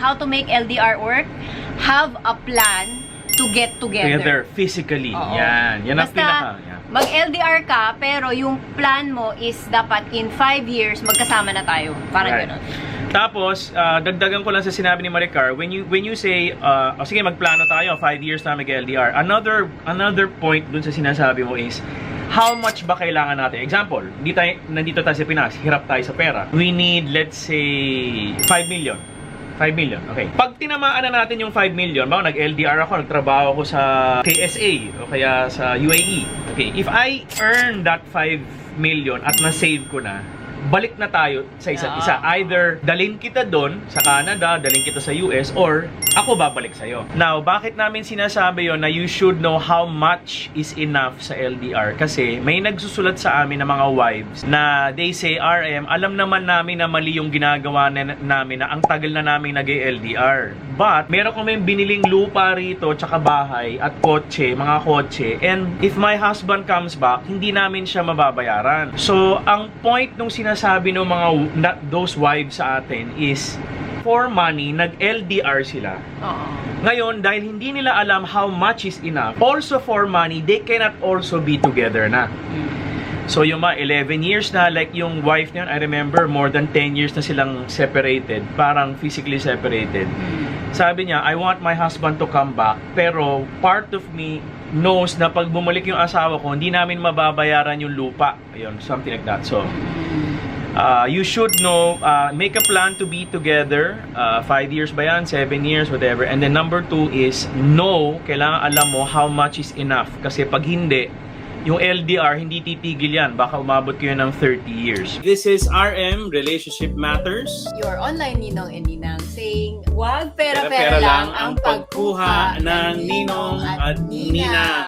how to make LDR work, have a plan to get together. Physically. Oo. Yan ang Basta, pinaka. Yan. mag-LDR ka, pero yung plan mo is dapat in 5 years, magkasama na tayo. Parang Right. gano'n. Tapos, dagdagan ko lang sa sinabi ni Maricar, when you say, sige, magplano tayo, 5 years na mag-LDR, another point dun sa sinasabi mo is, how much ba kailangan natin? Example, nandito tayo sa Pinas, hirap tayo sa pera. We need, let's say, 5 million. 5 million, okay. Pag tinamaan na natin yung 5 million, nag-LDR ako, nagtrabaho ako sa KSA o kaya sa UAE. Okay, if I earn that 5 million at na-save ko na, balik na tayo sa isa't isa. Either dalhin kita doon sa Canada, dalhin kita sa US, or ako babalik sa'yo. Now, bakit namin sinasabi yon na you should know how much is enough sa LDR? Kasi may nagsusulat sa amin ng mga wives na they say, RM, alam naman namin na mali yung ginagawa namin na ang tagal na namin nag-LDR. But, meron kami biniling lupa rito, tsaka bahay, at kotse, mga kotse. And if my husband comes back, hindi namin siya mababayaran. So, ang point nung sinasabi ng mga those wives sa atin is for money, nag-LDR sila. Oo. Ngayon, dahil hindi nila alam how much is enough, also for money, they cannot also be together na. So, yung mga 11 years na, like yung wife niyan, I remember, more than 10 years na silang separated, parang physically separated. Sabi niya, I want my husband to come back, pero part of me knows na pag bumalik yung asawa ko, hindi namin mababayaran yung lupa. Ayun, something like that. So, you should know, make a plan to be together. 5 years ba yan? 7 years? Whatever. And then number 2 is, know, kailangan alam mo how much is enough. Kasi pag hindi, yung LDR, hindi titigil yan. Baka umabot kayo ng 30 years. This is RM, Relationship Matters. Your online ninong and ninang saying, wag Pera-pera lang ang pagkuha ng ninong at nina.